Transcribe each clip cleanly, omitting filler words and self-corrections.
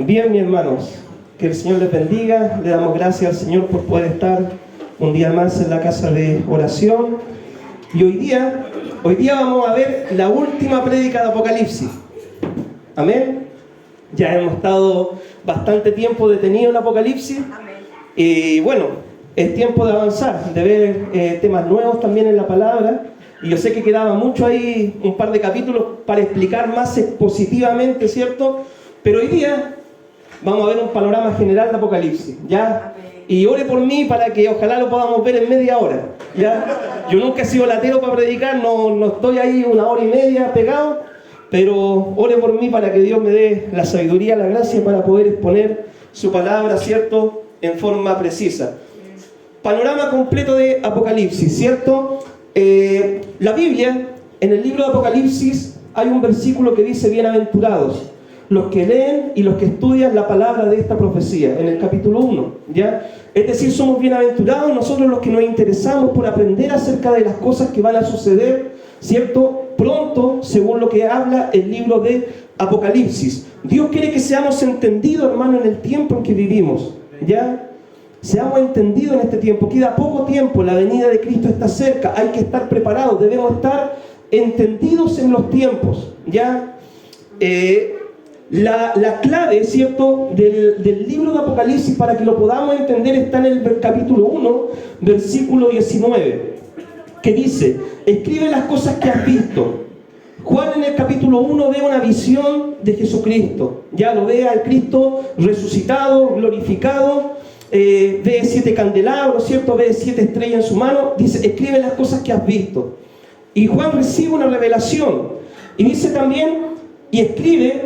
Bien, mis hermanos, que el Señor les bendiga. Le damos gracias al Señor por poder estar un día más en la casa de oración. Y hoy día vamos a ver la última prédica de Apocalipsis. Amén. Ya hemos estado bastante tiempo detenidos en Apocalipsis. Y bueno, es tiempo de avanzar, de ver temas nuevos también en la palabra. Y yo sé que quedaba mucho ahí, un par de capítulos para explicar más expositivamente, ¿cierto? Pero hoy día vamos a ver un panorama general de Apocalipsis, ¿ya? Y ore por mí para que ojalá lo podamos ver en media hora, ¿ya? Yo nunca he sido latero para predicar, no estoy ahí 1 hora y media pegado, pero ore por mí para que Dios me dé la sabiduría, la gracia para poder exponer su palabra, ¿cierto? En forma precisa. Panorama completo de Apocalipsis, ¿cierto? La Biblia, en el libro de Apocalipsis, hay un versículo que dice: bienaventurados los que leen y los que estudian la palabra de esta profecía, en el capítulo 1, ¿ya? Es decir, somos bienaventurados nosotros los que nos interesamos por aprender acerca de las cosas que van a suceder, ¿cierto? Pronto, según lo que habla el libro de Apocalipsis. Dios quiere que seamos entendidos, hermano, en el tiempo en que vivimos, ¿ya? Seamos entendidos en este tiempo. Queda poco tiempo, la venida de Cristo está cerca, hay que estar preparados, debemos estar entendidos en los tiempos, ¿ya? La clave, ¿cierto?, del libro de Apocalipsis para que lo podamos entender está en el capítulo 1, versículo 19, que dice: escribe las cosas que has visto. Juan en el capítulo 1 ve una visión de Jesucristo, ya lo ve al Cristo resucitado, glorificado, ve 7 candelabros, ¿cierto?, ve 7 estrellas en su mano, dice: escribe las cosas que has visto. Y Juan recibe una revelación y dice también: y escribe,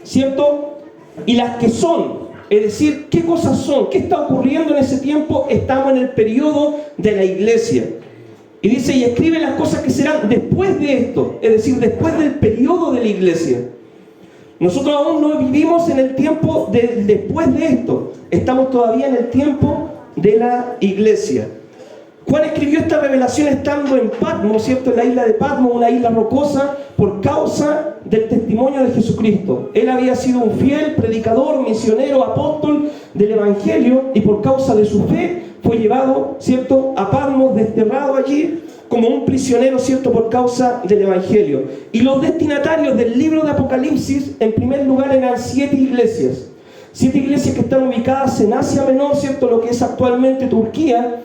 ¿cierto?, y las que son, es decir, ¿qué cosas son? ¿Qué está ocurriendo en ese tiempo? Estamos en el periodo de la iglesia. Y dice: y escribe las cosas que serán después de esto, es decir, después del periodo de la iglesia. Nosotros aún no vivimos en el tiempo después de esto, estamos todavía en el tiempo de la iglesia. Juan escribió esta revelación estando en Patmos, ¿cierto?, en la isla de Patmos, una isla rocosa, por causa del testimonio de Jesucristo. Él había sido un fiel predicador, misionero, apóstol del Evangelio, y por causa de su fe fue llevado, ¿cierto?, a Patmos, desterrado allí como un prisionero, ¿cierto?, por causa del Evangelio. Y los destinatarios del libro de Apocalipsis, en primer lugar, eran 7 iglesias. 7 iglesias que están ubicadas en Asia Menor, ¿cierto?, lo que es actualmente Turquía.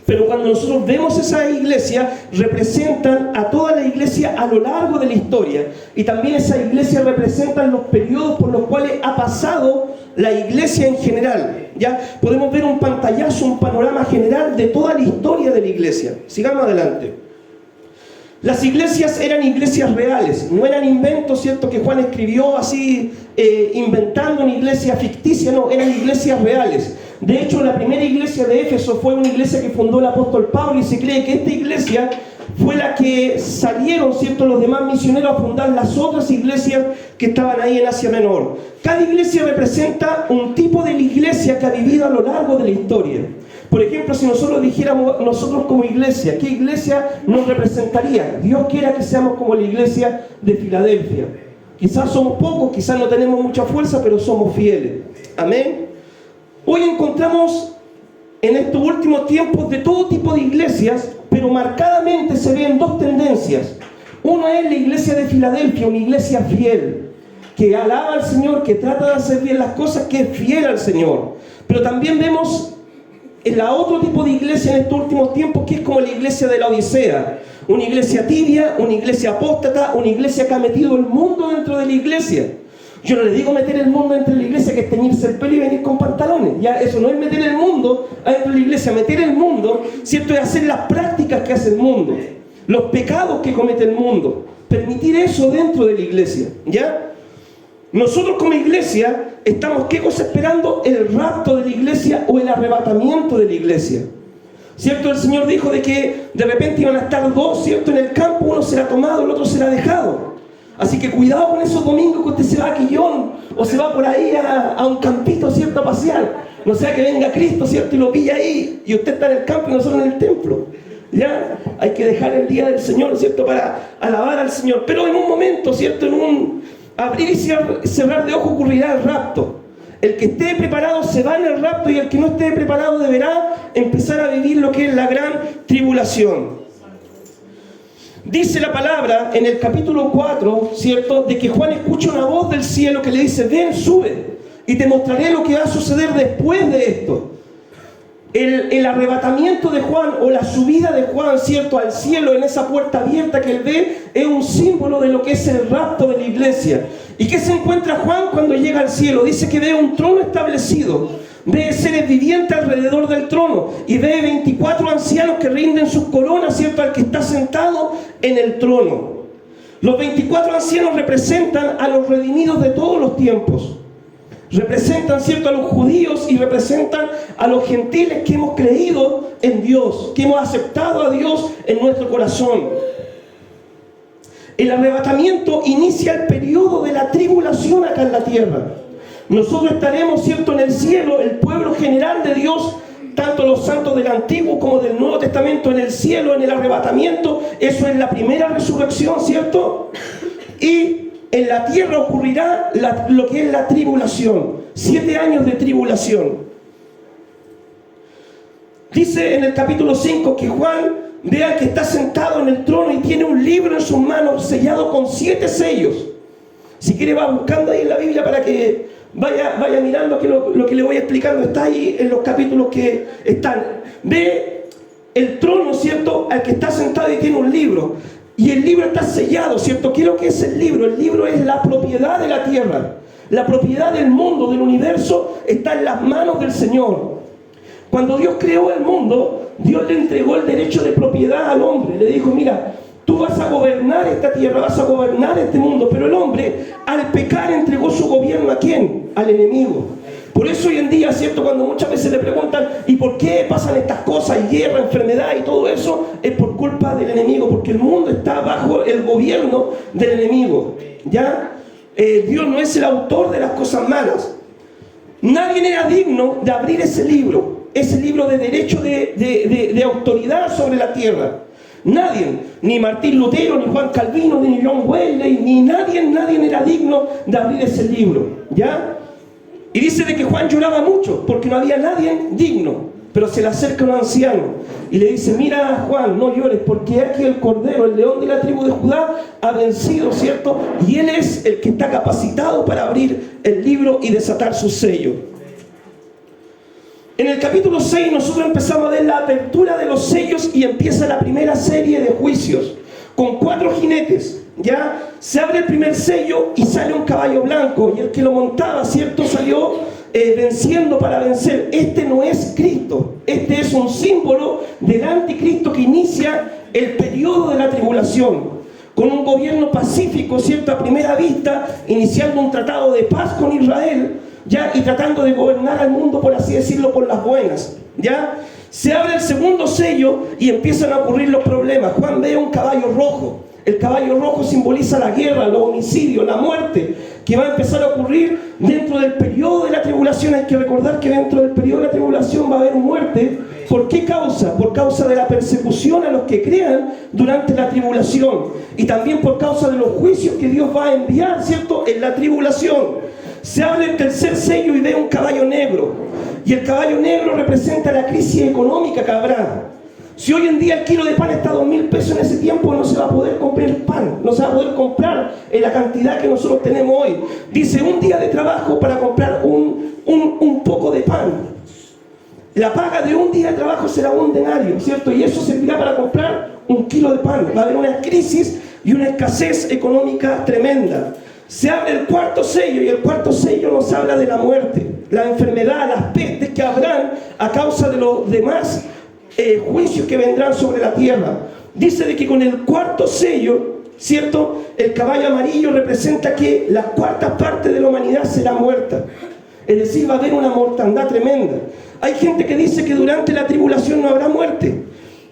Pero cuando nosotros vemos esa iglesia, representan a toda la iglesia a lo largo de la historia. Y también esa iglesia representan los periodos por los cuales ha pasado la iglesia en general. Ya podemos ver un pantallazo, un panorama general de toda la historia de la iglesia. Sigamos adelante. Las iglesias eran iglesias reales, no eran inventos, ¿cierto?, que Juan escribió así, inventando una iglesia ficticia, no, eran iglesias reales. De hecho, la primera iglesia de Éfeso fue una iglesia que fundó el apóstol Pablo, y se cree que esta iglesia fue la que salieron, ¿cierto?, los demás misioneros a fundar las otras iglesias que estaban ahí en Asia Menor. Cada iglesia representa un tipo de la iglesia que ha vivido a lo largo de la historia. Por ejemplo, si nosotros dijéramos nosotros como iglesia, ¿qué iglesia nos representaría? Dios quiera que seamos como la iglesia de Filadelfia. Quizás somos pocos, quizás no tenemos mucha fuerza, pero somos fieles. Amén. Hoy encontramos en estos últimos tiempos de todo tipo de iglesias, pero marcadamente se ven 2 tendencias. Una es la iglesia de Filadelfia, una iglesia fiel, que alaba al Señor, que trata de hacer bien las cosas, que es fiel al Señor. Pero también vemos en la otro tipo de iglesia en estos últimos tiempos, que es como la iglesia de la Odisea. Una iglesia tibia, una iglesia apóstata, una iglesia que ha metido el mundo dentro de la iglesia. Yo no le digo meter el mundo dentro de la iglesia, que es teñirse el pelo y venir con pantalones. Ya, eso no es meter el mundo dentro de la iglesia. Meter el mundo, ¿cierto?, es hacer las prácticas que hace el mundo, los pecados que comete el mundo. Permitir eso dentro de la iglesia, ¿ya? Nosotros como iglesia estamos, ¿qué cosa esperando? El rapto de la iglesia o el arrebatamiento de la iglesia. ¿Cierto? El Señor dijo de que de repente iban a estar 2, ¿cierto?, en el campo, uno será tomado, el otro será dejado. Así que cuidado con esos domingos que usted se va a Quillón o se va por ahí a un campito, ¿cierto?, a pasear. No sea que venga Cristo, ¿cierto?, y lo pilla ahí y usted está en el campo y nosotros en el templo. ¿Ya? Hay que dejar el día del Señor, ¿cierto?, para alabar al Señor. Pero en un momento, ¿cierto?, en abrir y cerrar de ojo ocurrirá el rapto. El que esté preparado se va en el rapto y el que no esté preparado deberá empezar a vivir lo que es la gran tribulación. Dice la palabra en el capítulo 4, ¿cierto?, de que Juan escucha una voz del cielo que le dice: ven, sube, y te mostraré lo que va a suceder después de esto. El arrebatamiento de Juan, o la subida de Juan, ¿cierto?, al cielo, en esa puerta abierta que él ve, es un símbolo de lo que es el rapto de la iglesia. ¿Y qué se encuentra Juan cuando llega al cielo? Dice que ve un trono establecido, ve seres vivientes alrededor del trono, y ve 24 ancianos que rinden sus coronas, ¿cierto?, al que está sentado en el trono. Los 24 ancianos representan a los redimidos de todos los tiempos. Representan, ¿cierto?, a los judíos y representan a los gentiles que hemos creído en Dios, que hemos aceptado a Dios en nuestro corazón. El arrebatamiento inicia el periodo de la tribulación acá en la tierra. Nosotros estaremos, ¿cierto?, en el cielo, el pueblo general de Dios, tanto los santos del Antiguo como del Nuevo Testamento, en el cielo, en el arrebatamiento. Eso es la primera resurrección, ¿cierto? Y en la tierra ocurrirá lo que es la tribulación, 7 años de tribulación. Dice en el capítulo 5 que Juan ve al que está sentado en el trono y tiene un libro en sus manos sellado con 7 sellos. Si quiere, va buscando ahí en la Biblia para que vaya mirando que lo que le voy explicando está ahí en los capítulos que están. Ve el trono, ¿cierto?, al que está sentado y tiene un libro. Y el libro está sellado, ¿cierto? ¿Qué es lo que es el libro? El libro es la propiedad de la tierra. La propiedad del mundo, del universo, está en las manos del Señor. Cuando Dios creó el mundo, Dios le entregó el derecho de propiedad al hombre. Le dijo: mira, tú vas a gobernar esta tierra, vas a gobernar este mundo. Pero el hombre, al pecar, entregó su gobierno ¿a quién? Al enemigo. Por eso hoy en día, ¿cierto?, cuando muchas veces le preguntan ¿y por qué pasan estas cosas, y guerra, enfermedad y todo eso? Es por culpa del enemigo, porque el mundo está bajo el gobierno del enemigo. ¿Ya? Dios no es el autor de las cosas malas. Nadie era digno de abrir ese libro de derecho de autoridad sobre la tierra. Nadie, ni Martín Lutero, ni Juan Calvino, ni John Wesley, ni nadie era digno de abrir ese libro. ¿Ya? Y dice de que Juan lloraba mucho porque no había nadie digno. Pero se le acerca un anciano y le dice: mira, Juan, no llores, porque aquí el Cordero, el león de la tribu de Judá, ha vencido, ¿cierto? Y él es el que está capacitado para abrir el libro y desatar su sello. En el capítulo 6 nosotros empezamos a ver la apertura de los sellos y empieza la primera serie de juicios con 4 jinetes. Ya se abre el primer sello y sale un caballo blanco, y el que lo montaba, ¿cierto?, salió venciendo para vencer. Este no es Cristo, este es un símbolo del anticristo que inicia el periodo de la tribulación, con un gobierno pacífico, ¿cierto?, a primera vista, iniciando un tratado de paz con Israel, ya, y tratando de gobernar al mundo, por así decirlo, por las buenas. Ya se abre el segundo sello y empiezan a ocurrir los problemas. Juan ve un caballo rojo. El caballo rojo simboliza la guerra, los homicidios, la muerte, que va a empezar a ocurrir dentro del periodo de la tribulación. Hay que recordar que dentro del periodo de la tribulación va a haber muerte. ¿Por qué causa? Por causa de la persecución a los que crean durante la tribulación, y también por causa de los juicios que Dios va a enviar, ¿cierto?, en la tribulación. Se abre el tercer sello y ve un caballo negro, y el caballo negro representa la crisis económica que habrá. Si hoy en día el kilo de pan está a 2.000 pesos, en ese tiempo no se va a poder comprar pan, no se va a poder comprar en la cantidad que nosotros tenemos hoy. Dice: un día de trabajo para comprar un poco de pan. La paga de un día de trabajo será 1 denario, ¿cierto? Y eso servirá para comprar 1 kilo de pan. Va a haber una crisis y una escasez económica tremenda. Se abre el cuarto sello, y el cuarto sello nos habla de la muerte, la enfermedad, las pestes que habrán a causa de los demás juicios que vendrán sobre la tierra. Dice de que con el cuarto sello, ¿cierto?, el caballo amarillo representa que la cuarta parte de la humanidad será muerta. Es decir, va a haber una mortandad tremenda. Hay gente que dice que durante la tribulación no habrá muerte,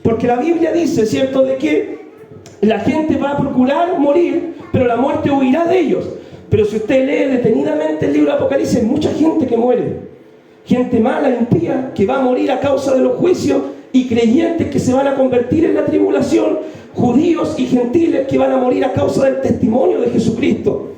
porque la Biblia dice, ¿cierto?, de que la gente va a procurar morir, pero la muerte huirá de ellos. Pero si usted lee detenidamente el libro de Apocalipsis, hay mucha gente que muere. Gente mala, impía, que va a morir a causa de los juicios, y creyentes que se van a convertir en la tribulación, judíos y gentiles que van a morir a causa del testimonio de Jesucristo.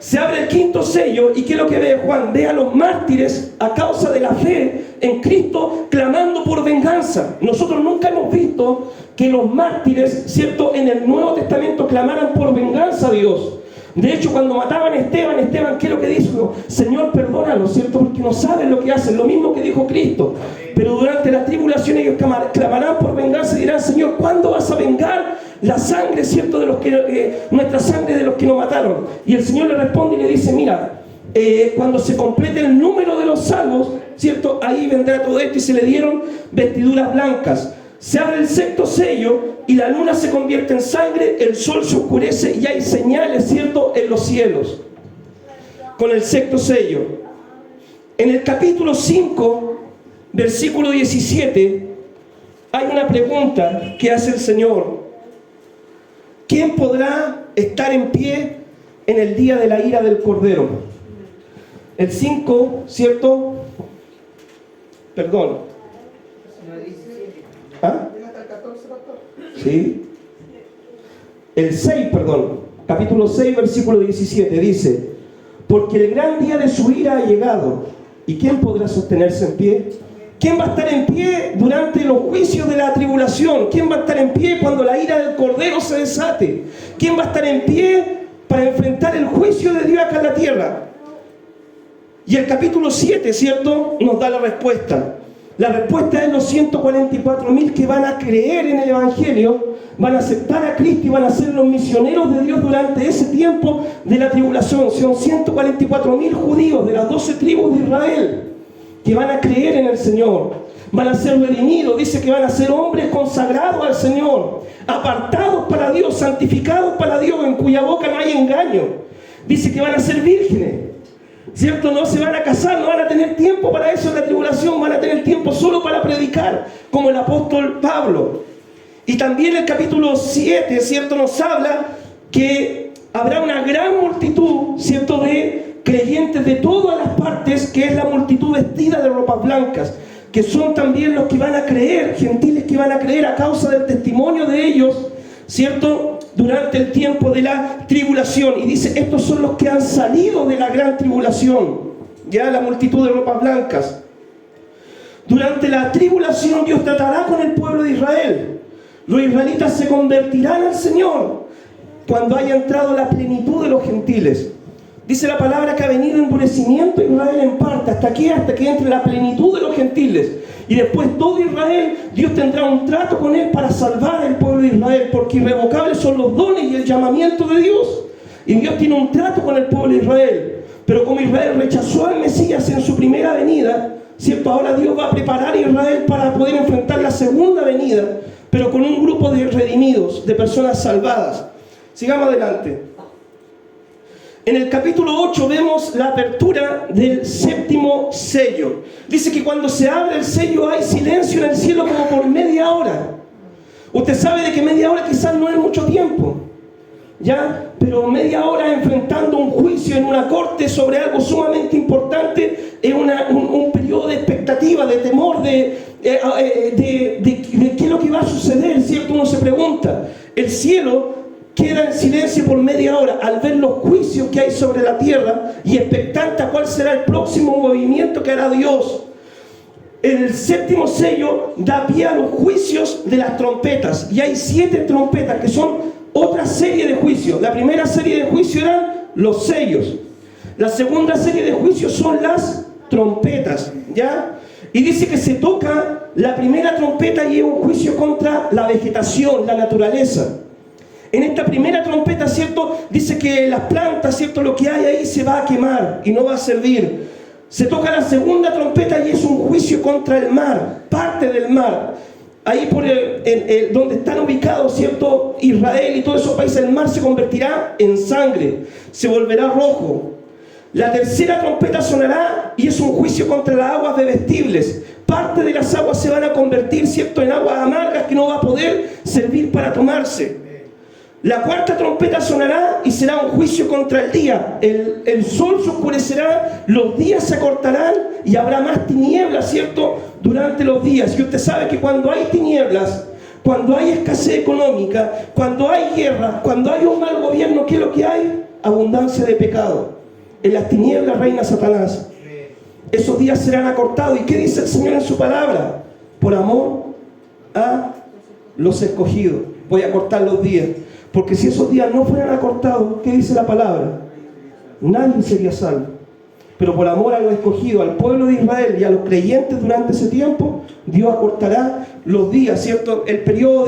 Se abre el quinto sello y ¿qué es lo que ve Juan? Ve a los mártires a causa de la fe en Cristo clamando por venganza. Nosotros nunca hemos visto que los mártires, ¿cierto?, en el Nuevo Testamento clamaran por venganza a Dios. De hecho, cuando mataban a Esteban, ¿qué es lo que dijo? Señor, perdónalos, ¿cierto? Porque no saben lo que hacen, lo mismo que dijo Cristo. Pero durante la tribulación ellos clamarán por venganza y dirán, Señor, ¿cuándo vas a vengar la sangre, ¿cierto?, de los que nuestra sangre de los que nos mataron? Y el Señor le responde y le dice, mira, cuando se complete el número de los salvos, ¿cierto?, ahí vendrá todo esto, y se le dieron vestiduras blancas. Se abre el sexto sello y la luna se convierte en sangre, el sol se oscurece y hay señales, ¿cierto?, en los cielos. Con el sexto sello. En el capítulo 5, versículo 17, hay una pregunta que hace el Señor. ¿Quién podrá estar en pie en el día de la ira del Cordero? El 5, ¿cierto? Perdón. ¿Ah? Sí. El 6, perdón. Capítulo 6, versículo 17 dice: porque el gran día de su ira ha llegado. ¿Y quién podrá sostenerse en pie? ¿Quién va a estar en pie durante los juicios de la tribulación? ¿Quién va a estar en pie cuando la ira del Cordero se desate? ¿Quién va a estar en pie para enfrentar el juicio de Dios acá en la tierra? Y el capítulo 7, ¿cierto?, nos da la respuesta. La respuesta es los 144.000 que van a creer en el Evangelio, van a aceptar a Cristo y van a ser los misioneros de Dios durante ese tiempo de la tribulación. Son 144.000 judíos de las 12 tribus de Israel que van a creer en el Señor, van a ser redimidos. Dice que van a ser hombres consagrados al Señor, apartados para Dios, santificados para Dios, en cuya boca no hay engaño. Dice que van a ser vírgenes, ¿cierto? No se van a casar, no van a tener tiempo para eso en la tribulación, van a tener tiempo solo para predicar, como el apóstol Pablo. Y también el capítulo 7, ¿cierto?, nos habla que habrá una gran multitud, ¿cierto?, de creyentes de todas las partes, que es la multitud vestida de ropas blancas, que son también los que van a creer, gentiles que van a creer a causa del testimonio de ellos, ¿cierto?, durante el tiempo de la tribulación. Y dice, estos son los que han salido de la gran tribulación, ya la multitud de ropas blancas. Durante la tribulación Dios tratará con el pueblo de Israel. Los israelitas se convertirán al Señor cuando haya entrado la plenitud de los gentiles. Dice la palabra que ha venido endurecimiento a Israel en parte. ¿Hasta qué? Hasta que entre la plenitud de los gentiles. Y después todo Israel, Dios tendrá un trato con él para salvar al pueblo de Israel, porque irrevocables son los dones y el llamamiento de Dios. Y Dios tiene un trato con el pueblo de Israel. Pero como Israel rechazó al Mesías en su primera venida, ¿cierto?, ahora Dios va a preparar a Israel para poder enfrentar la segunda venida, pero con un grupo de redimidos, de personas salvadas. Sigamos adelante. En el capítulo 8 vemos la apertura del séptimo sello. Dice que cuando se abre el sello hay silencio en el cielo como por media hora. Usted sabe de que media hora quizás no es mucho tiempo, ¿ya? Pero media hora enfrentando un juicio en una corte sobre algo sumamente importante es un periodo de expectativa, de temor, de qué es lo que va a suceder, ¿cierto? Uno se pregunta. El cielo queda en silencio por media hora al ver los juicios que hay sobre la tierra y expectante a cuál será el próximo movimiento que hará Dios. El séptimo sello da pie a los juicios de las trompetas, y hay 7 trompetas que son otra serie de juicios. La primera serie de juicios eran los sellos, la segunda serie de juicios son las trompetas, ¿ya? Y dice que se toca la primera trompeta y es un juicio contra la vegetación, la naturaleza. En esta primera trompeta, ¿cierto?, dice que las plantas, ¿cierto?, lo que hay ahí se va a quemar y no va a servir. Se toca la segunda trompeta y es un juicio contra el mar, parte del mar. Ahí por donde están ubicados, ¿cierto?, Israel y todos esos países, el mar se convertirá en sangre, se volverá rojo. La tercera trompeta sonará y es un juicio contra las aguas bebestibles. Parte de las aguas se van a convertir, ¿cierto?, en aguas amargas que no va a poder servir para tomarse. La cuarta trompeta sonará y será un juicio contra el día. El sol se oscurecerá, los días se acortarán y habrá más tinieblas, ¿cierto?, durante los días. Y usted sabe que cuando hay tinieblas, cuando hay escasez económica, cuando hay guerra, cuando hay un mal gobierno, ¿qué es lo que hay? abundancia de pecado. En las tinieblas reina Satanás. Esos días serán acortados. ¿Y qué dice el Señor en su palabra? Por amor a los escogidos. Voy a cortar los días. Porque si esos días no fueran acortados, ¿qué dice la palabra? Nadie sería salvo. Pero por amor a los escogidos, al pueblo de Israel y a los creyentes durante ese tiempo, Dios acortará los días, ¿cierto? El periodo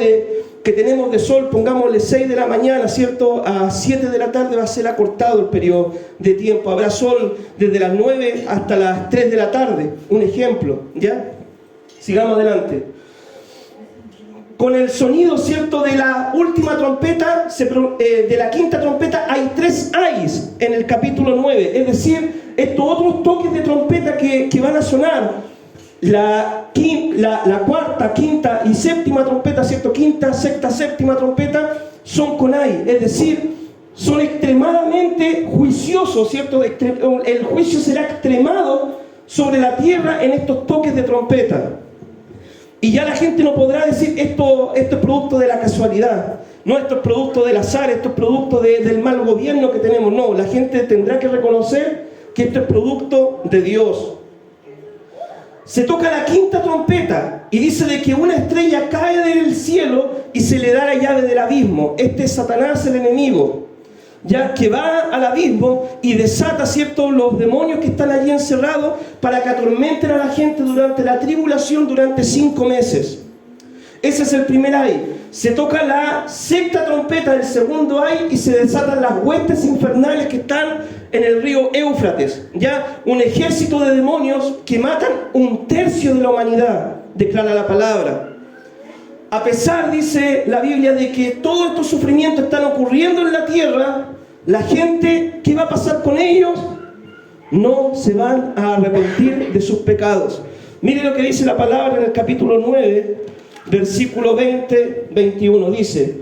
que tenemos de sol, pongámosle 6 de la mañana, ¿cierto? A 7 de la tarde va a ser acortado el periodo de tiempo. Habrá sol desde las 9 hasta las 3 de la tarde. Un ejemplo, ¿ya? Sigamos adelante. Con el sonido, ¿cierto?, de la última trompeta, de la quinta trompeta, hay 3 ayes en el capítulo 9. Es decir, estos otros toques de trompeta que van a sonar, la cuarta, quinta y séptima trompeta, ¿cierto? Quinta, sexta, séptima trompeta, son con ay. Es decir, son extremadamente juiciosos, ¿cierto? El juicio será extremado sobre la tierra en estos toques de trompeta. Y ya la gente no podrá decir esto es producto de la casualidad, no, esto es producto del azar, esto es producto del mal gobierno que tenemos. No, la gente tendrá que reconocer que esto es producto de Dios. Se toca la quinta trompeta y dice de que una estrella cae del cielo y se le da la llave del abismo. Este es Satanás, el enemigo, ya que va al abismo y desata, ¿cierto?, los demonios que están allí encerrados para que atormenten a la gente durante la tribulación durante 5 meses. Ese es el primer ay. Se toca la sexta trompeta del segundo ay y se desatan las huestes infernales que están en el río Éufrates. Ya un ejército de demonios que matan 1/3 de la humanidad, declara la palabra. A pesar, dice la Biblia, de que todos estos sufrimientos están ocurriendo en la tierra, la gente, ¿qué va a pasar con ellos? No se van a arrepentir de sus pecados. Mire lo que dice la palabra en el capítulo 9, versículo 20-21. Dice: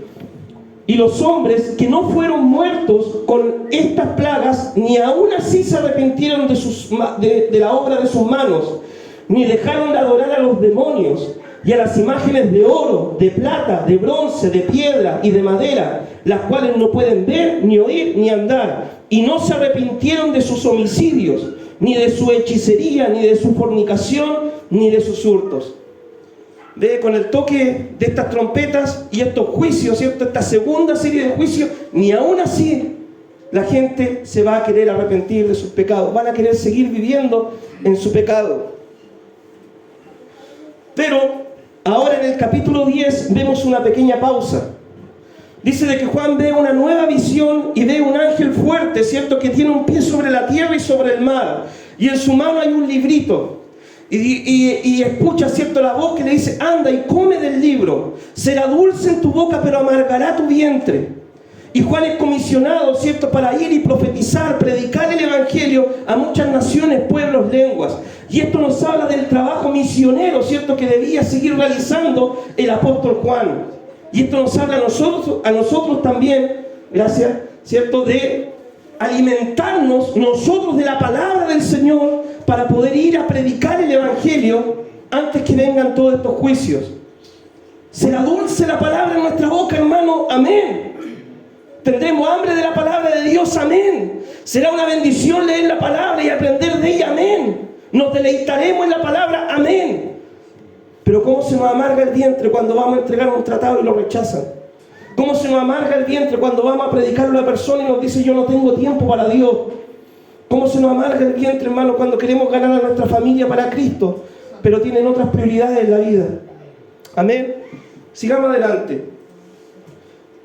y los hombres que no fueron muertos con estas plagas, ni aún así se arrepintieron de la obra de sus manos, ni dejaron de adorar a los demonios y a las imágenes de oro, de plata, de bronce, de piedra y de madera, las cuales no pueden ver, ni oír, ni andar, y no se arrepintieron de sus homicidios, ni de su hechicería, ni de su fornicación, ni de sus hurtos. Ve, con el toque de estas trompetas y estos juicios, ¿cierto?, esta segunda serie de juicios, ni aún así la gente se va a querer arrepentir de sus pecados, van a querer seguir viviendo en su pecado. Pero ahora en el capítulo 10 vemos una pequeña pausa. Dice de que Juan ve una nueva visión y ve un ángel fuerte, ¿cierto?, que tiene un pie sobre la tierra y sobre el mar, y en su mano hay un librito. Y escucha, ¿cierto?, la voz que le dice: anda y come del libro, será dulce en tu boca pero amargará tu vientre. Y Juan es comisionado, ¿cierto?, para ir y profetizar, predicar el evangelio a muchas naciones, pueblos, lenguas. Y esto nos habla del trabajo misionero, ¿cierto?, que debía seguir realizando el apóstol Juan. Y esto nos habla a nosotros también, gracias, ¿cierto?, de alimentarnos nosotros de la palabra del Señor para poder ir a predicar el evangelio antes que vengan todos estos juicios. Será dulce la palabra en nuestra boca, hermano, amén. Tendremos hambre de la palabra de Dios, amén. Será una bendición leer la palabra y aprender de ella, amén. Nos deleitaremos en la palabra, amén. Pero ¿cómo se nos amarga el vientre cuando vamos a entregar un tratado y lo rechazan? ¿Cómo se nos amarga el vientre cuando vamos a predicar a una persona y nos dice: yo no tengo tiempo para Dios? ¿Cómo se nos amarga el vientre, hermano, cuando queremos ganar a nuestra familia para Cristo, pero tienen otras prioridades en la vida? Amén. Sigamos adelante.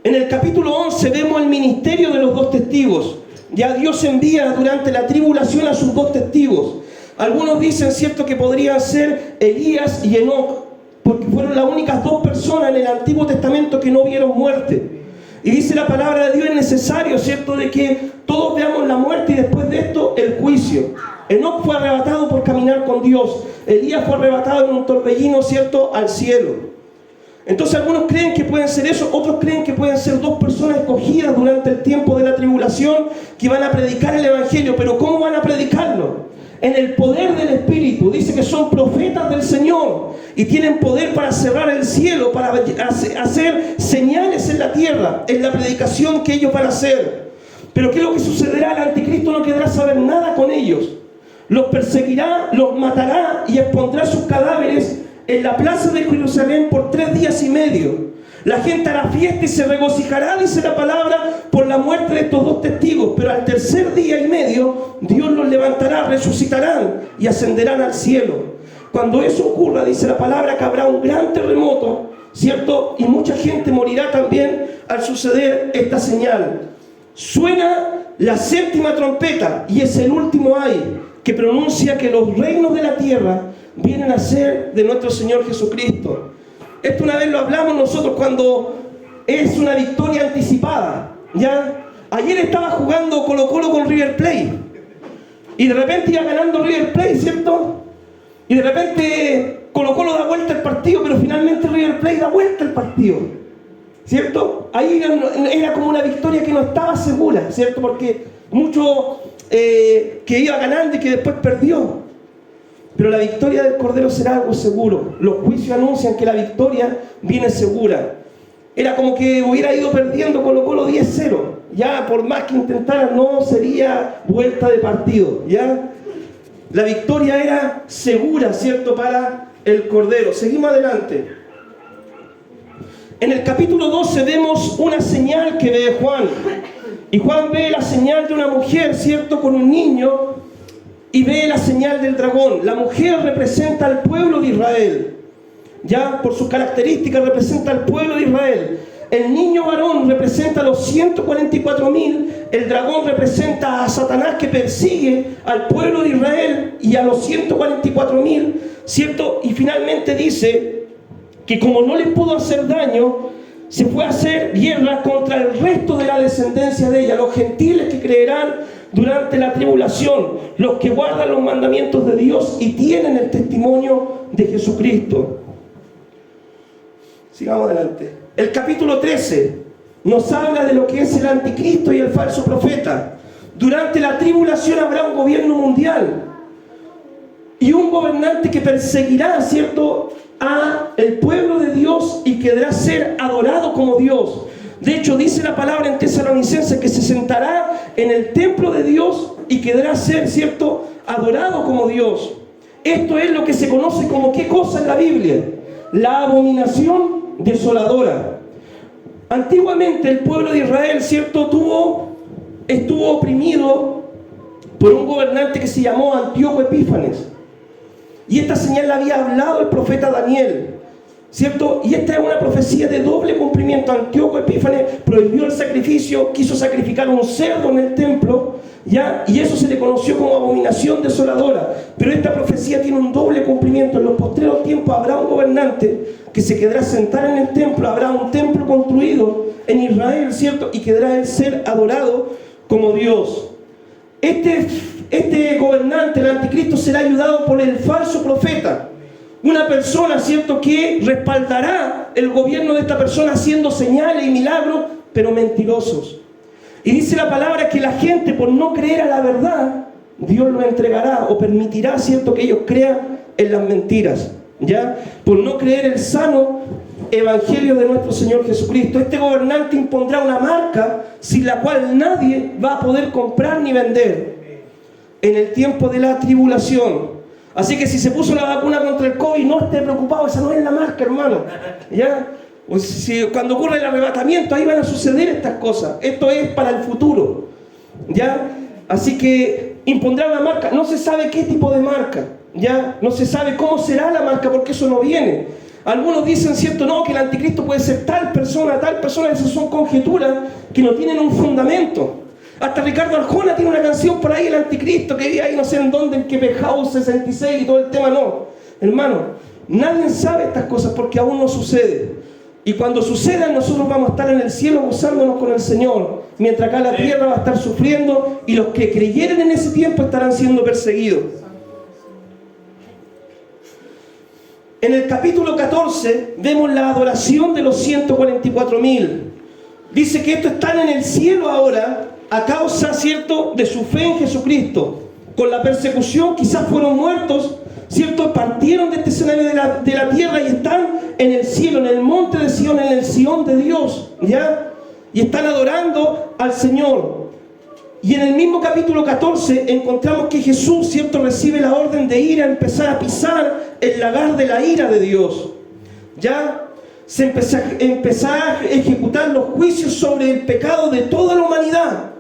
En el capítulo 11 vemos el ministerio de los 2 testigos. Ya Dios envía durante la tribulación a sus 2 testigos. Algunos dicen, ¿cierto?, que podrían ser Elías y Enoc, porque fueron las únicas 2 personas en el Antiguo Testamento que no vieron muerte. Y dice la palabra de Dios: es necesario, ¿cierto?, de que todos veamos la muerte y después de esto el juicio. Enoc fue arrebatado por caminar con Dios. Elías fue arrebatado en un torbellino, ¿cierto?, al cielo. Entonces algunos creen que pueden ser eso, otros creen que pueden ser 2 personas escogidas durante el tiempo de la tribulación que van a predicar el evangelio. Pero ¿cómo van a predicarlo? En el poder del Espíritu. Dice que son profetas del Señor y tienen poder para cerrar el cielo, para hacer señales en la tierra, en la predicación que ellos van a hacer. Pero ¿qué es lo que sucederá? El anticristo no querrá saber nada con ellos. Los perseguirá, los matará y expondrá sus cadáveres en la plaza de Jerusalén por 3 días y medio. La gente hará fiesta y se regocijará, dice la palabra, por la muerte de estos 2 testigos. Pero al 3er día y medio, Dios los levantará, resucitarán y ascenderán al cielo. Cuando eso ocurra, dice la palabra, que habrá un gran terremoto, ¿cierto? Y mucha gente morirá también al suceder esta señal. Suena la 7ª trompeta y es el último ay que pronuncia que los reinos de la tierra vienen a ser de nuestro Señor Jesucristo. Esto una vez lo hablamos nosotros cuando es una victoria anticipada, ¿ya? Ayer estaba jugando Colo-Colo con River Plate y de repente iba ganando River Plate, ¿cierto? Y de repente Colo-Colo da vuelta el partido, pero finalmente River Plate da vuelta el partido, ¿cierto? Ahí era como una victoria que no estaba segura, ¿cierto? Porque mucho que iba ganando y que después perdió. Pero la victoria del Cordero será algo seguro. Los juicios anuncian que la victoria viene segura. Era como que hubiera ido perdiendo Colo-Colo 10-0. Ya por más que intentara no sería vuelta de partido, ¿ya? La victoria era segura, ¿cierto? Para el Cordero. Seguimos adelante. En el capítulo 12 vemos una señal que ve Juan. Y Juan ve la señal de una mujer, ¿cierto? Con un niño. Y ve la señal del dragón. La mujer representa al pueblo de Israel. Ya por sus características representa al pueblo de Israel. El niño varón representa a los 144.000. El dragón representa a Satanás, que persigue al pueblo de Israel y a los 144.000, ¿cierto? Y finalmente dice que como no les pudo hacer daño, se fue a hacer guerra contra el resto de la descendencia de ella, los gentiles que creerán durante la tribulación, los que guardan los mandamientos de Dios y tienen el testimonio de Jesucristo. Sigamos adelante. El capítulo 13 nos habla de lo que es el anticristo y el falso profeta. Durante la tribulación habrá un gobierno mundial y un gobernante que perseguirá, ¿cierto?, a el pueblo de Dios y querrá ser adorado como Dios. De hecho, dice la palabra en Tesalonicenses que se sentará en el templo de Dios y querrá ser, ¿cierto?, adorado como Dios. Esto es lo que se conoce como, ¿qué cosa en la Biblia? La abominación desoladora. Antiguamente el pueblo de Israel, ¿cierto?, estuvo oprimido por un gobernante que se llamó Antíoco Epífanes. Y esta señal la había hablado el profeta Daniel, ¿cierto? Y esta es una profecía de doble cumplimiento. Antíoco Epífanes prohibió el sacrificio, quiso sacrificar un cerdo en el templo, ¿ya? Y eso se le conoció como abominación desoladora. Pero esta profecía tiene un doble cumplimiento. En los postreros tiempos habrá un gobernante que se quedará sentado en el templo, habrá un templo construido en Israel, ¿cierto? Y quedará él ser adorado como Dios. Este gobernante, el anticristo, será ayudado por el falso profeta. Una persona, ¿cierto?, que respaldará el gobierno de esta persona haciendo señales y milagros, pero mentirosos. Y dice la palabra que la gente, por no creer a la verdad, Dios lo entregará o permitirá, ¿cierto?, que ellos crean en las mentiras, ¿ya? Por no creer el sano evangelio de nuestro Señor Jesucristo. Este gobernante impondrá una marca sin la cual nadie va a poder comprar ni vender en el tiempo de la tribulación. Así que si se puso la vacuna contra el COVID, no esté preocupado, esa no es la marca, hermano, ¿ya? O si cuando ocurre el arrebatamiento, ahí van a suceder estas cosas. Esto es para el futuro, ¿ya? Así que impondrá una marca. No se sabe qué tipo de marca, ¿ya? No se sabe cómo será la marca, porque eso no viene. Algunos dicen, ¿cierto?, no, que el anticristo puede ser tal persona. Esas son conjeturas que no tienen un fundamento. Hasta Ricardo Arjona tiene una canción por ahí, el anticristo, que vive ahí no sé en dónde, en Kepe House 66 y todo el tema. No, hermano, nadie sabe estas cosas porque aún no sucede. Y cuando sucedan, nosotros vamos a estar en el cielo gozándonos con el Señor, mientras acá la tierra va a estar sufriendo y los que creyeron en ese tiempo estarán siendo perseguidos. En el capítulo 14 vemos la adoración de los 144.000. Dice que estos están en el cielo ahora a causa, ¿cierto?, de su fe en Jesucristo. Con la persecución quizás fueron muertos, ¿cierto? Partieron de este escenario de la tierra y están en el cielo, en el monte de Sion, en el Sion de Dios, ¿ya? Y están adorando al Señor. Y en el mismo capítulo 14 encontramos que Jesús, ¿cierto?, recibe la orden de ir a empezar a pisar el lagar de la ira de Dios. Ya se empezará a ejecutar los juicios sobre el pecado de toda la humanidad.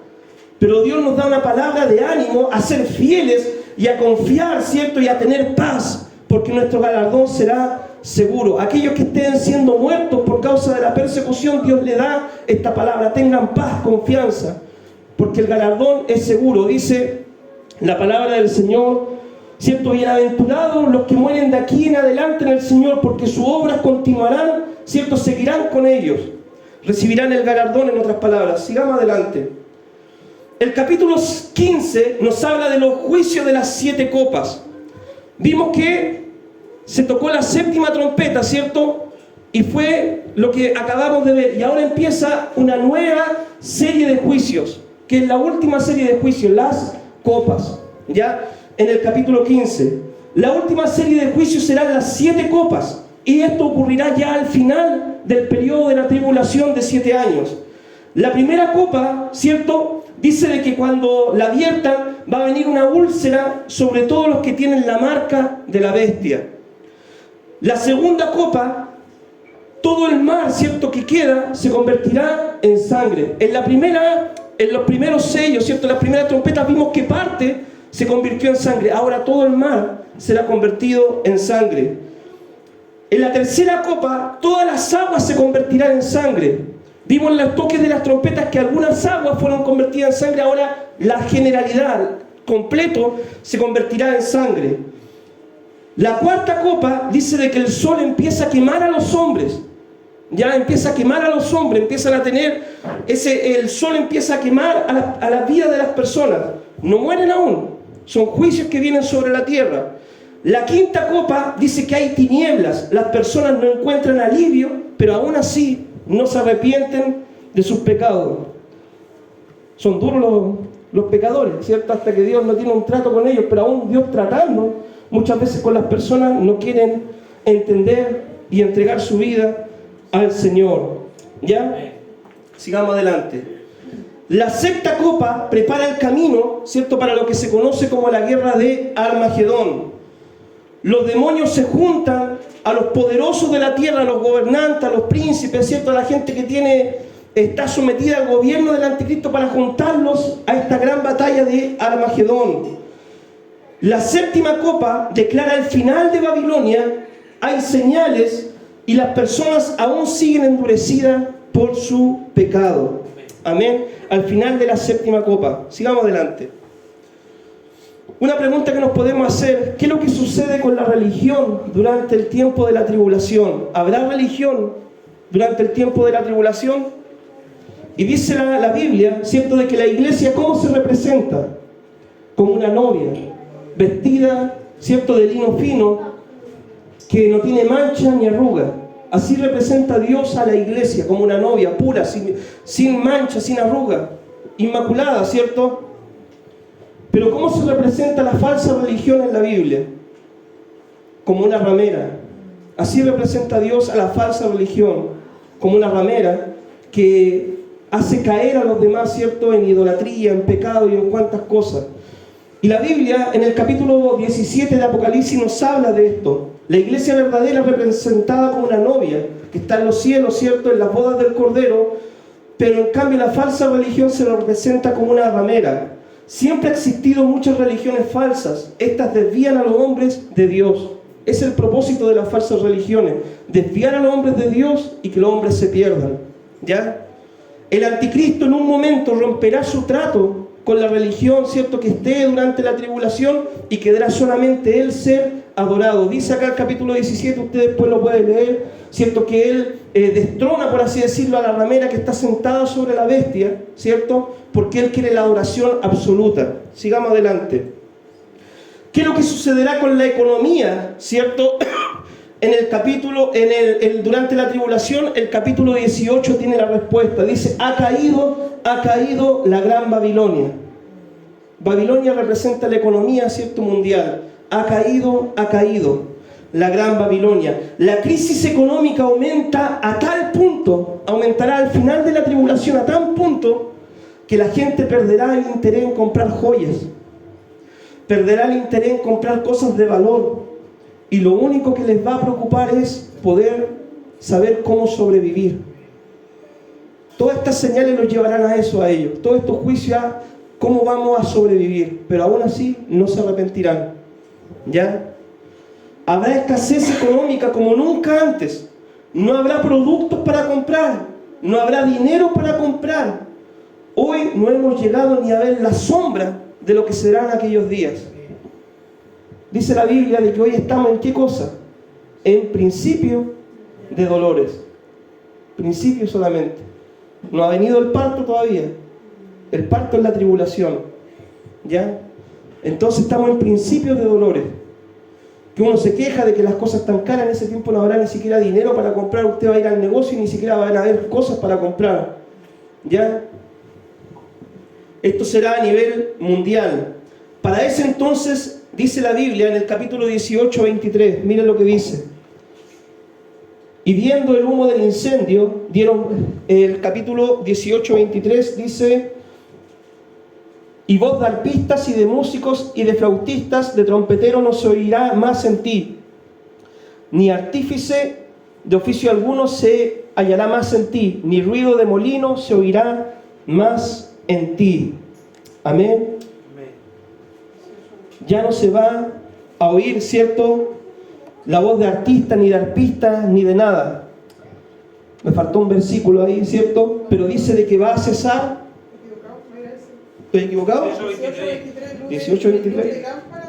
Pero Dios nos da una palabra de ánimo a ser fieles y a confiar, ¿cierto?, y a tener paz, porque nuestro galardón será seguro. Aquellos que estén siendo muertos por causa de la persecución, Dios le da esta palabra: tengan paz, confianza, porque el galardón es seguro. Dice la palabra del Señor, ¿cierto? Bienaventurados los que mueren de aquí en adelante en el Señor, porque sus obras continuarán, ¿cierto? Seguirán con ellos, recibirán el galardón, en otras palabras. Sigamos adelante. El capítulo 15 nos habla de los juicios de las 7 copas. Vimos que se tocó la 7ª trompeta, ¿cierto? Y fue lo que acabamos de ver. Y ahora empieza una nueva serie de juicios, que es la última serie de juicios, las copas. ¿Ya? En el capítulo 15. La última serie de juicios serán las 7 copas. Y esto ocurrirá ya al final del periodo de la tribulación de 7 años. La primera copa, ¿cierto?, dice de que cuando la viertan va a venir una úlcera sobre todos los que tienen la marca de la bestia. La segunda copa, todo el mar, ¿cierto?, que queda se convertirá en sangre. En los primeros sellos, ¿cierto?, en las primeras trompetas vimos que parte se convirtió en sangre. Ahora todo el mar será convertido en sangre. En la tercera copa, todas las aguas se convertirán en sangre. Vimos en los toques de las trompetas que algunas aguas fueron convertidas en sangre. Ahora la generalidad, completo, se convertirá en sangre. La cuarta copa dice de que el sol empieza a quemar a los hombres. Ya empieza a quemar a los hombres, empiezan a tener el sol empieza a quemar a la vida de las personas. No mueren aún, son juicios que vienen sobre la tierra. La quinta copa dice que hay tinieblas, las personas no encuentran alivio, pero aún así no se arrepienten de sus pecados. Son duros los pecadores, ¿cierto? Hasta que Dios no tiene un trato con ellos, pero aún Dios tratando muchas veces con las personas no quieren entender y entregar su vida al Señor. ¿Ya? Sigamos adelante. La sexta copa prepara el camino, ¿cierto?, para lo que se conoce como la guerra de Armagedón. Los demonios se juntan a los poderosos de la tierra, a los gobernantes, a los príncipes, ¿cierto?, a la gente que está sometida al gobierno del anticristo, para juntarlos a esta gran batalla de Armagedón. La séptima copa declara el final de Babilonia. Hay señales y las personas aún siguen endurecidas por su pecado. Amén. Al final de la séptima copa. Sigamos adelante. Una pregunta que nos podemos hacer: ¿qué es lo que sucede con la religión durante el tiempo de la tribulación? ¿Habrá religión durante el tiempo de la tribulación? Y dice la Biblia, ¿cierto?, de que la iglesia, ¿cómo se representa? Como una novia, vestida, ¿cierto?, de lino fino, que no tiene mancha ni arruga. Así representa Dios a la iglesia, como una novia pura, sin mancha, sin arruga, inmaculada, ¿cierto? Pero ¿cómo se representa la falsa religión en la Biblia? Como una ramera. Así representa Dios a la falsa religión, como una ramera que hace caer a los demás, ¿cierto?, en idolatría, en pecado y en cuantas cosas. Y la Biblia, en el capítulo 17 de Apocalipsis, nos habla de esto. La iglesia verdadera es representada como una novia que está en los cielos, ¿cierto?, en las bodas del Cordero, pero en cambio la falsa religión se lo representa como una ramera. Siempre ha existido muchas religiones falsas. Estas desvían a los hombres de Dios. Es el propósito de las falsas religiones: desviar a los hombres de Dios y que los hombres se pierdan. ¿Ya? El anticristo en un momento romperá su trato con la religión, ¿cierto?, que esté durante la tribulación, y quedará solamente él ser adorado. Dice acá el capítulo 17, usted después lo puede leer, ¿cierto?, que él destrona, por así decirlo, a la ramera que está sentada sobre la bestia, ¿cierto?, porque él quiere la adoración absoluta. Sigamos adelante. ¿Qué es lo que sucederá con la economía, ¿cierto? En el capítulo, durante la tribulación, el capítulo 18 tiene la respuesta. Dice: ha caído la gran Babilonia. Babilonia representa la economía, ¿cierto?, mundial. Ha caído la gran Babilonia. La crisis económica aumenta a tal punto, aumentará al final de la tribulación a tal punto, que la gente perderá el interés en comprar joyas, perderá el interés en comprar cosas de valor, y lo único que les va a preocupar es poder saber cómo sobrevivir. Todas estas señales los llevarán a eso, a ellos. Todos estos juicios a cómo vamos a sobrevivir, pero aún así no se arrepentirán. ¿Ya? Habrá escasez económica como nunca antes. No habrá productos para comprar, no habrá dinero para comprar. Hoy no hemos llegado ni a ver la sombra de lo que serán aquellos días. Dice la Biblia de que hoy estamos en ¿qué cosa? En principio de dolores. Principio solamente. No ha venido el parto todavía. El parto es la tribulación. ¿Ya? Entonces estamos en principios de dolores. Que uno se queja de que las cosas están caras, en ese tiempo no habrá ni siquiera dinero para comprar, usted va a ir al negocio y ni siquiera van a haber cosas para comprar. ¿Ya? Esto será a nivel mundial. Para ese entonces, dice la Biblia en el capítulo 18, 23, miren lo que dice. Y viendo el humo del incendio, el capítulo 18, 23, dice: y voz de arpistas y de músicos y de flautistas, de trompeteros no se oirá más en ti, ni artífice de oficio alguno se hallará más en ti, ni ruido de molino se oirá más en ti. Amén. Ya no se va a oír, ¿cierto?, la voz de artista, ni de arpista, ni de nada. Me faltó un versículo ahí, ¿cierto? Pero dice de que va a cesar. ¿Estoy equivocado? 18, 23.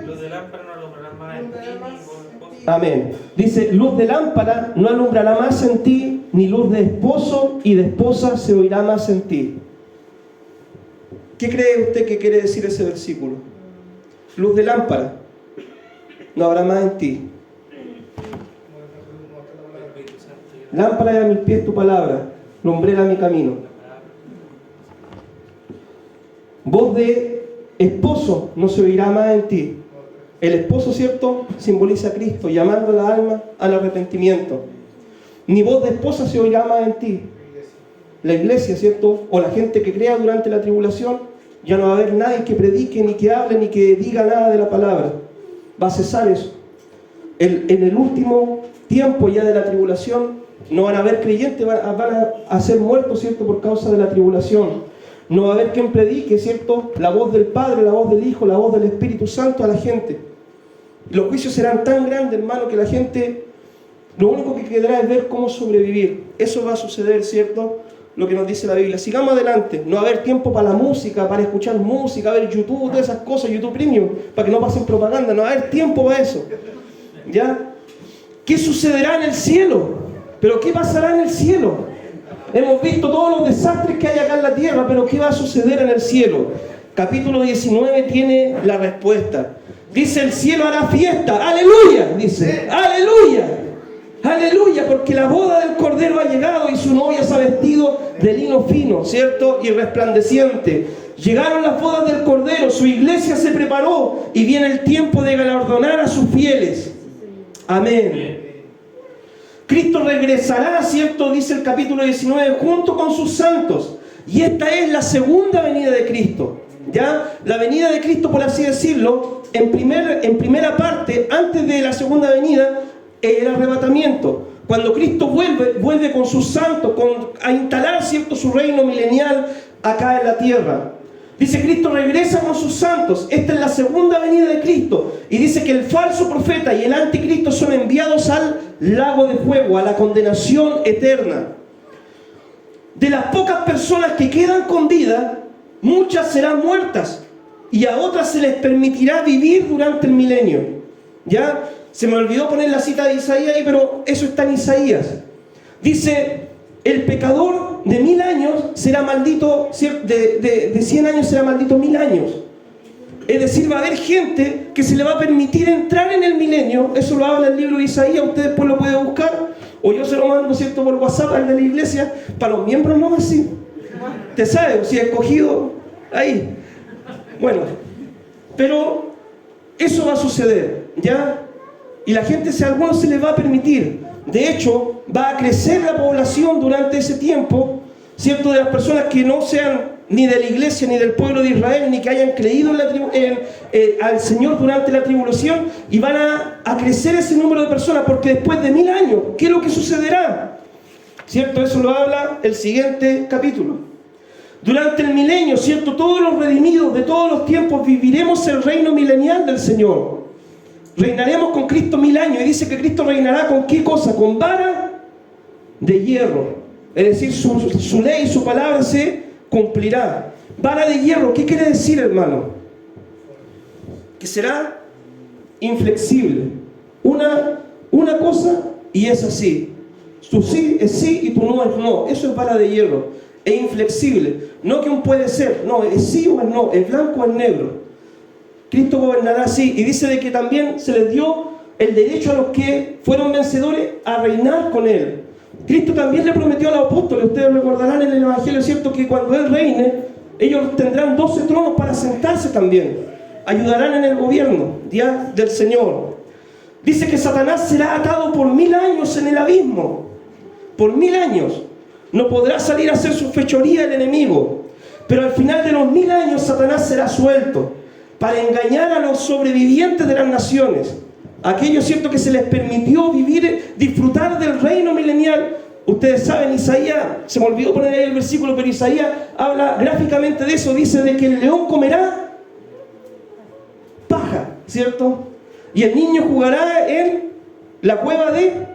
Luz de lámpara no alumbrará más en ti. Amén. Dice: luz de lámpara no alumbrará más en ti, ni luz de esposo y de esposa se oirá más en ti. ¿Qué cree usted que quiere decir ese versículo? Luz de lámpara no habrá más en ti. Lámpara es a mis pies tu palabra, lumbrera mi camino. Voz de esposo no se oirá más en ti. El esposo, ¿cierto?, simboliza a Cristo, llamando a la alma al arrepentimiento. Ni voz de esposa se oirá más en ti. La iglesia, ¿cierto?, o la gente que crea durante la tribulación, ya no va a haber nadie que predique, ni que hable, ni que diga nada de la palabra. Va a cesar eso. En el último tiempo ya de la tribulación, no van a haber creyentes, van a ser muertos, ¿cierto?, por causa de la tribulación. No va a haber quien predique, ¿cierto?, la voz del Padre, la voz del Hijo, la voz del Espíritu Santo a la gente. Los juicios serán tan grandes, hermano, que la gente, lo único que quedará es ver cómo sobrevivir. Eso va a suceder, ¿cierto?, lo que nos dice la Biblia. Sigamos adelante. No va a haber tiempo para la música, para escuchar música, ver YouTube, todas esas cosas, YouTube Premium, para que no pasen propaganda. No va a haber tiempo para eso. ¿Ya? ¿Qué sucederá en el cielo? ¿Pero qué pasará en el cielo? Hemos visto todos los desastres que hay acá en la tierra, pero ¿qué va a suceder en el cielo? Capítulo 19 tiene la respuesta. Dice: el cielo hará fiesta. ¡Aleluya! Dice, ¡aleluya! ¡Aleluya! Porque la boda del Cordero ha llegado y su novia se ha vestido de lino fino, ¿cierto?, y resplandeciente. Llegaron las bodas del Cordero, su iglesia se preparó y viene el tiempo de galardonar a sus fieles. Amén. Cristo regresará, ¿cierto?, dice el capítulo 19, junto con sus santos. Y esta es la segunda venida de Cristo. ¿Ya? La venida de Cristo, por así decirlo, en primera parte, antes de la segunda venida, el arrebatamiento. Cuando Cristo vuelve con sus santos, a instalar, ¿cierto?, su reino milenial acá en la tierra. Dice: Cristo regresa con sus santos. Esta es la segunda venida de Cristo. Y dice que el falso profeta y el anticristo son enviados al lago de fuego, a la condenación eterna. De las pocas personas que quedan con vida, muchas serán muertas y a otras se les permitirá vivir durante el milenio. ¿Ya? Se me olvidó poner la cita de Isaías ahí, pero eso está en Isaías. Dice: el pecador de 1000 años será maldito, de 100 años será maldito 1000 años. Es decir, va a haber gente que se le va a permitir entrar en el milenio. Eso lo habla el libro de Isaías, usted después lo puede buscar, o yo se lo mando, ¿cierto?, por WhatsApp al de la iglesia. Para los miembros no así. Usted sabe, si es escogido ahí. Bueno, pero eso va a suceder, ¿ya? Y la gente, si a algunos se les va a permitir. De hecho, va a crecer la población durante ese tiempo, ¿cierto?, de las personas que no sean ni de la iglesia, ni del pueblo de Israel, ni que hayan creído al Señor durante la tribulación, y van a crecer ese número de personas, porque después de 1000 años, ¿qué es lo que sucederá? ¿Cierto? Eso lo habla el siguiente capítulo. Durante el milenio, ¿cierto? Todos los redimidos de todos los tiempos viviremos el reino milenial del Señor. Reinaremos con Cristo 1000 años, y dice que Cristo reinará ¿con qué cosa? Con vara de hierro. Es decir, su ley, su palabra se cumplirá. Vara de hierro, ¿qué quiere decir, hermano? Que será inflexible. Una cosa y es así. Tu sí es sí y tu no es no. Eso es vara de hierro. Es inflexible. No que un puede ser. No, es sí o es no. Es blanco o es negro. Cristo gobernará así. Y dice de que también se les dio el derecho a los que fueron vencedores a reinar con Él. Cristo también le prometió a los apóstoles, ustedes recordarán en el Evangelio, ¿cierto?, que cuando Él reine, ellos tendrán 12 tronos para sentarse también. Ayudarán en el gobierno ya del Señor. Dice que Satanás será atado por 1000 años en el abismo. Por 1000 años. No podrá salir a hacer su fechoría el enemigo. Pero al final de los 1000 años Satanás será suelto para engañar a los sobrevivientes de las naciones. Aquellos, cierto, que se les permitió vivir, disfrutar del reino milenial. Ustedes saben, Isaías, se me olvidó poner ahí el versículo, pero Isaías habla gráficamente de eso. Dice de que el león comerá paja, ¿cierto? Y el niño jugará en la cueva de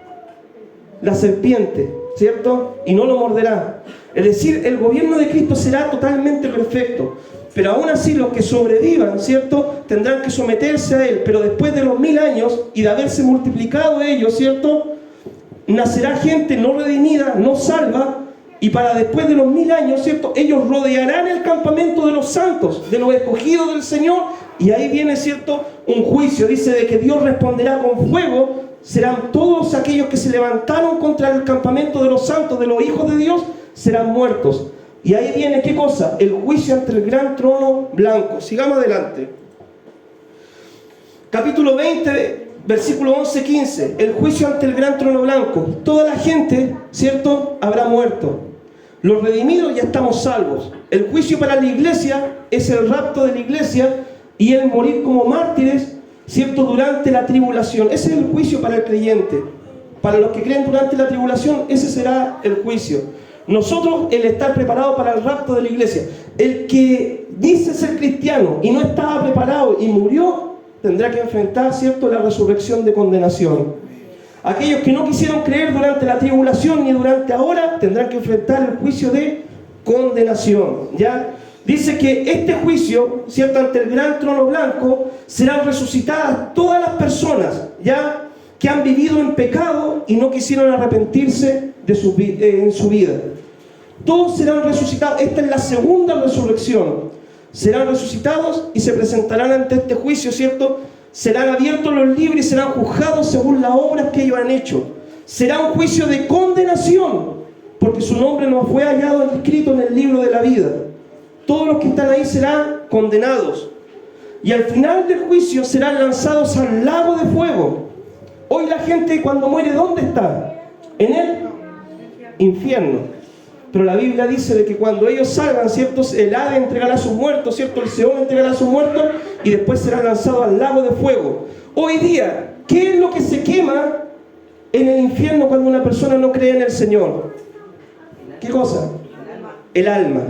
la serpiente, ¿cierto? Y no lo morderá. Es decir, el gobierno de Cristo será totalmente perfecto. Pero aún así los que sobrevivan, ¿cierto?, tendrán que someterse a Él. Pero después de los 1000 años y de haberse multiplicado ellos, ¿cierto?, nacerá gente no redimida, no salva. Y para después de los 1000 años, ¿cierto?, ellos rodearán el campamento de los santos, de los escogidos del Señor. Y ahí viene, ¿cierto?, un juicio. Dice de que Dios responderá con fuego. Serán todos aquellos que se levantaron contra el campamento de los santos, de los hijos de Dios, serán muertos. Y ahí viene, ¿qué cosa? El juicio ante el gran trono blanco. Sigamos adelante. Capítulo 20, versículo 11-15. El juicio ante el gran trono blanco. Toda la gente, ¿cierto?, habrá muerto. Los redimidos ya estamos salvos. El juicio para la iglesia es el rapto de la iglesia y el morir como mártires, ¿cierto?, durante la tribulación. Ese es el juicio para el creyente. Para los que creen durante la tribulación, ese será el juicio. Nosotros, el estar preparado para el rapto de la iglesia. El que dice ser cristiano y no estaba preparado y murió, tendrá que enfrentar, ¿cierto?, la resurrección de condenación. Aquellos que no quisieron creer durante la tribulación ni durante ahora, tendrán que enfrentar el juicio de condenación, ¿ya? Dice que este juicio, ¿cierto?, ante el gran trono blanco, serán resucitadas todas las personas, ¿ya?, que han vivido en pecado y no quisieron arrepentirse de en su vida. Todos serán resucitados. Esta es la segunda resurrección. Serán resucitados y se presentarán ante este juicio, ¿cierto? Serán abiertos los libros y serán juzgados según las obras que ellos han hecho. Será un juicio de condenación, porque su nombre no fue hallado escrito en el libro de la vida. Todos los que están ahí serán condenados. Y al final del juicio serán lanzados al lago de fuego. Hoy la gente cuando muere, ¿dónde está? En el infierno. Pero la Biblia dice de que cuando ellos salgan, ¿cierto?, el Hades entregará a sus muertos, ¿cierto?, el Seol entregará a sus muertos y después serán lanzados al lago de fuego. Hoy día, ¿qué es lo que se quema en el infierno cuando una persona no cree en el Señor? ¿Qué cosa? El alma.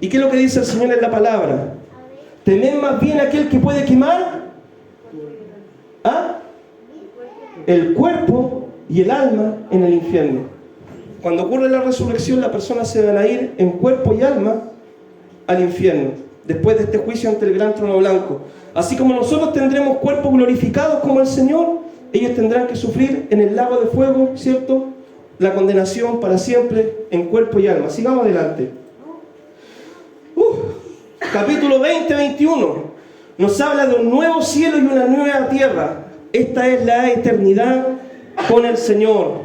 ¿Y qué es lo que dice el Señor en la palabra? Temed más bien aquel que puede quemar el cuerpo y el alma en el infierno. Cuando ocurre la resurrección, la persona se va a ir en cuerpo y alma al infierno, después de este juicio ante el gran trono blanco. Así como nosotros tendremos cuerpos glorificados como el Señor, ellos tendrán que sufrir en el lago de fuego, ¿cierto?, la condenación para siempre en cuerpo y alma. Sigamos adelante. Capítulo 20-21 nos habla de un nuevo cielo y una nueva tierra. Esta es la eternidad con el Señor.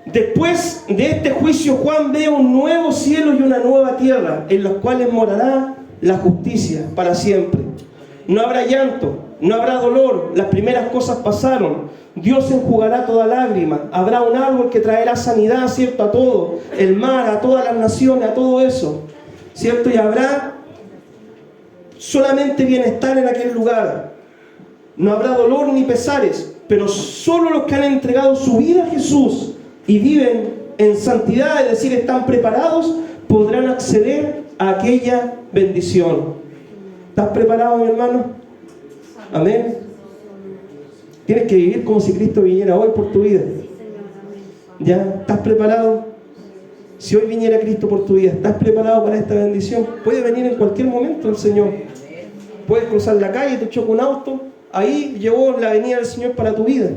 Después de este juicio, Juan ve un nuevo cielo y una nueva tierra, en los cuales morará la justicia para siempre. No habrá llanto, No habrá dolor, las primeras cosas pasaron. Dios enjugará toda lágrima. Habrá un árbol que traerá sanidad, ¿cierto? A todo, el mar, a todas las naciones, a todo eso, ¿cierto? Y habrá solamente bienestar en aquel lugar. No habrá dolor ni pesares, pero solo los que han entregado su vida a Jesús y viven en santidad, es decir, están preparados, podrán acceder a aquella bendición. ¿Estás preparado, mi hermano? Amén. Tienes que vivir como si Cristo viniera hoy por tu vida. ¿Ya? ¿Estás preparado? Si hoy viniera Cristo por tu vida, ¿estás preparado para esta bendición? Puede venir en cualquier momento el Señor. Puedes cruzar la calle, te choca un auto, ahí llegó la venida del Señor para tu vida.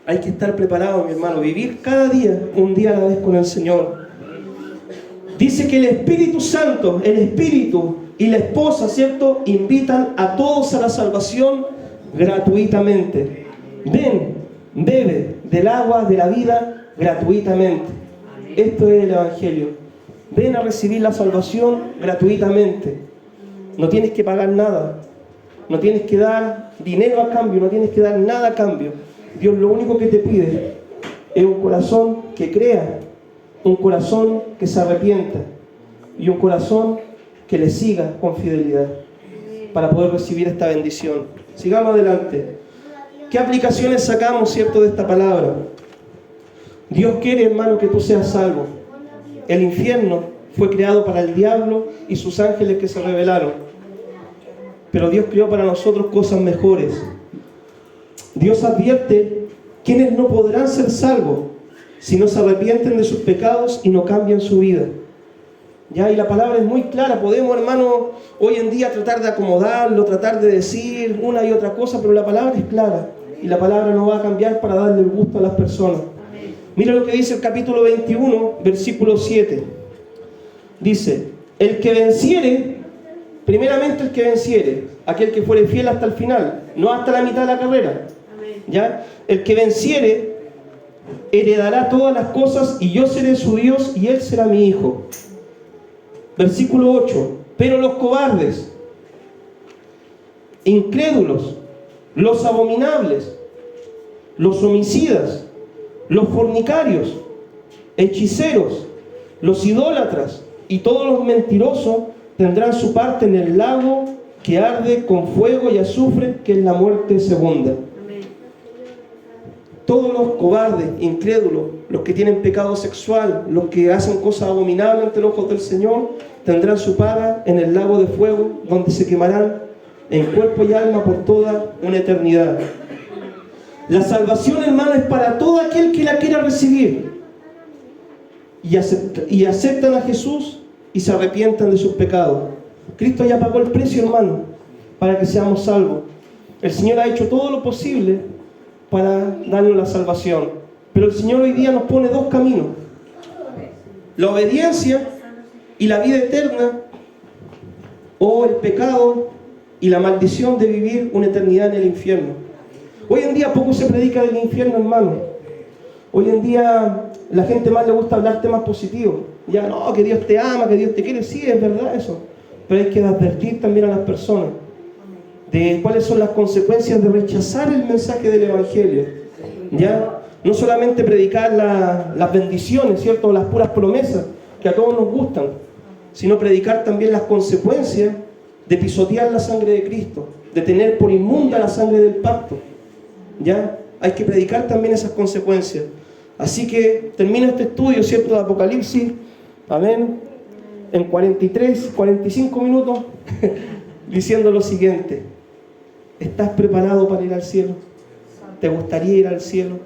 Hay que estar preparado, mi hermano, vivir cada día, un día a la vez con el Señor. Dice que el Espíritu Santo, el Espíritu y la esposa, ¿cierto?, invitan a todos a la salvación gratuitamente. Ven, bebe del agua de la vida gratuitamente. Esto es el Evangelio. Ven a recibir la salvación gratuitamente. No tienes que pagar nada. No tienes que dar dinero a cambio, no tienes que dar nada a cambio. Dios lo único que te pide es un corazón que crea, un corazón que se arrepienta y un corazón que le siga con fidelidad para poder recibir esta bendición. Sigamos adelante. ¿Qué aplicaciones sacamos, cierto, de esta palabra? Dios quiere, hermano, que tú seas salvo. El infierno fue creado para el diablo y sus ángeles que se rebelaron. Pero Dios creó para nosotros cosas mejores. Dios advierte quienes no podrán ser salvos si no se arrepienten de sus pecados y no cambian su vida. ¿Ya? Y la palabra es muy clara. Podemos, hermano, hoy en día tratar de acomodarlo, tratar de decir una y otra cosa, pero la palabra es clara. Y la palabra no va a cambiar para darle el gusto a las personas. Mira lo que dice el capítulo 21, versículo 7. Dice, el que venciere, primeramente el que venciere, aquel que fuere fiel hasta el final, no hasta la mitad de la carrera. ¿Ya? El que venciere heredará todas las cosas y yo seré su Dios y él será mi hijo. Versículo 8. Pero los cobardes, incrédulos, los abominables, los homicidas, los fornicarios, hechiceros, los idólatras y todos los mentirosos tendrán su parte en el lago que arde con fuego y azufre, que es la muerte segunda. Todos los cobardes, incrédulos, los que tienen pecado sexual, los que hacen cosas abominables ante los ojos del Señor, tendrán su paga en el lago de fuego, donde se quemarán en cuerpo y alma por toda una eternidad. La salvación, hermano, es para todo aquel que la quiera recibir y aceptan a Jesús y se arrepientan de sus pecados. Cristo ya pagó el precio, hermano, para que seamos salvos. El Señor ha hecho todo lo posible para darnos la salvación. Pero el Señor hoy día nos pone dos caminos: la obediencia y la vida eterna, o el pecado y la maldición de vivir una eternidad en el infierno. Hoy en día poco se predica del infierno, hermano. Hoy en día la gente más le gusta hablar temas positivos. Ya no, que Dios te ama, que Dios te quiere. Sí, es verdad eso. Pero hay que advertir también a las personas de cuáles son las consecuencias de rechazar el mensaje del Evangelio. ¿Ya? No solamente predicar las bendiciones, ¿cierto? Las puras promesas que a todos nos gustan, sino predicar también las consecuencias de pisotear la sangre de Cristo, de tener por inmunda la sangre del pacto. ¿Ya? Hay que predicar también esas consecuencias. Así que termino este estudio, ¿cierto?, de Apocalipsis, amén, en 43, 45 minutos, diciendo lo siguiente: ¿estás preparado para ir al cielo? ¿Te gustaría ir al cielo?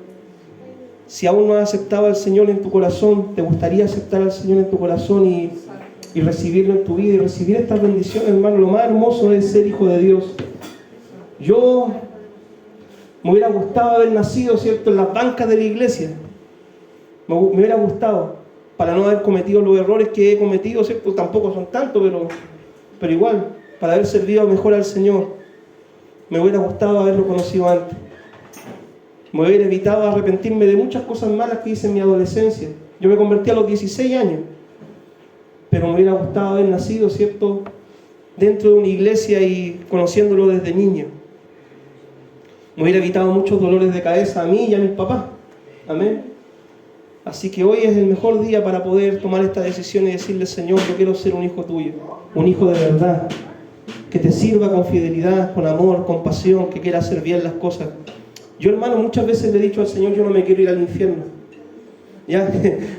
Si aún no has aceptado al Señor en tu corazón, ¿te gustaría aceptar al Señor en tu corazón y recibirlo en tu vida y recibir estas bendiciones, hermano? Lo más hermoso es ser hijo de Dios. Yo me hubiera gustado haber nacido, ¿cierto?, en las bancas de la iglesia. Me hubiera gustado, para no haber cometido los errores que he cometido, ¿cierto? Tampoco son tantos, pero igual, para haber servido mejor al Señor. Me hubiera gustado haberlo conocido antes. Me hubiera evitado arrepentirme de muchas cosas malas que hice en mi adolescencia. Yo me convertí a los 16 años. Pero me hubiera gustado haber nacido, ¿cierto?, dentro de una iglesia y conociéndolo desde niño. Me hubiera evitado muchos dolores de cabeza a mí y a mis papás. Amén. Así que hoy es el mejor día para poder tomar esta decisión y decirle: Señor, yo quiero ser un hijo tuyo, un hijo de verdad, que te sirva con fidelidad, con amor, con pasión, que quiera hacer bien las cosas. Yo, hermano, muchas veces le he dicho al Señor: yo no me quiero ir al infierno. ¿Ya?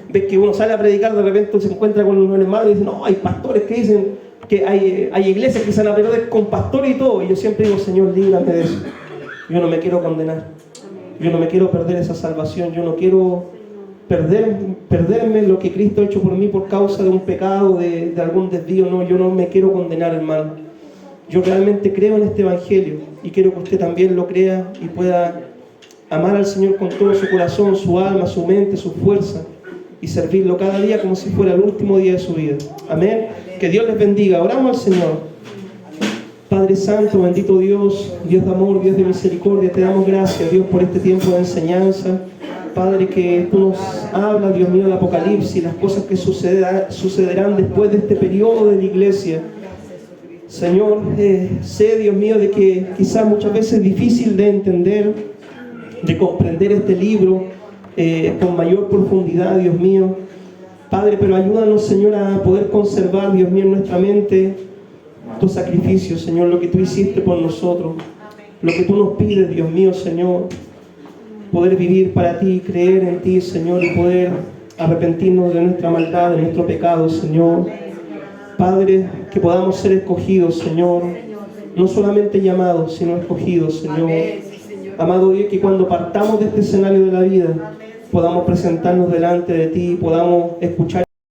Ves que uno sale a predicar, de repente se encuentra con un hermano y dice: no, hay pastores que dicen que hay iglesias que se van a perder con pastores y todo. Y yo siempre digo: Señor, líbrame de eso. Yo no me quiero condenar. Yo no me quiero perder esa salvación. Yo no quiero perderme lo que Cristo ha hecho por mí por causa de un pecado, de algún desvío. No, yo no me quiero condenar, hermano. Yo realmente creo en este evangelio y quiero que usted también lo crea y pueda amar al Señor con todo su corazón, su alma, su mente, su fuerza, y servirlo cada día como si fuera el último día de su vida. Amén. Que Dios les bendiga. Oramos al Señor. Padre Santo, bendito Dios, Dios de amor, Dios de misericordia, te damos gracias, Dios, por este tiempo de enseñanza. Padre, que tú nos hablas, Dios mío, del Apocalipsis, las cosas que sucederán después de este periodo de la iglesia. Señor, sé, Dios mío, de que quizás muchas veces es difícil de entender, de comprender este libro con mayor profundidad, Dios mío. Padre, pero ayúdanos, Señor, a poder conservar, Dios mío, en nuestra mente tu sacrificio, Señor, lo que tú hiciste por nosotros, lo que tú nos pides, Dios mío, Señor. Poder vivir para ti, creer en ti, Señor, y poder arrepentirnos de nuestra maldad, de nuestro pecado, Señor. Padre, que podamos ser escogidos, Señor, no solamente llamados, sino escogidos, Señor. Amado Dios, que cuando partamos de este escenario de la vida, podamos presentarnos delante de ti, podamos escuchar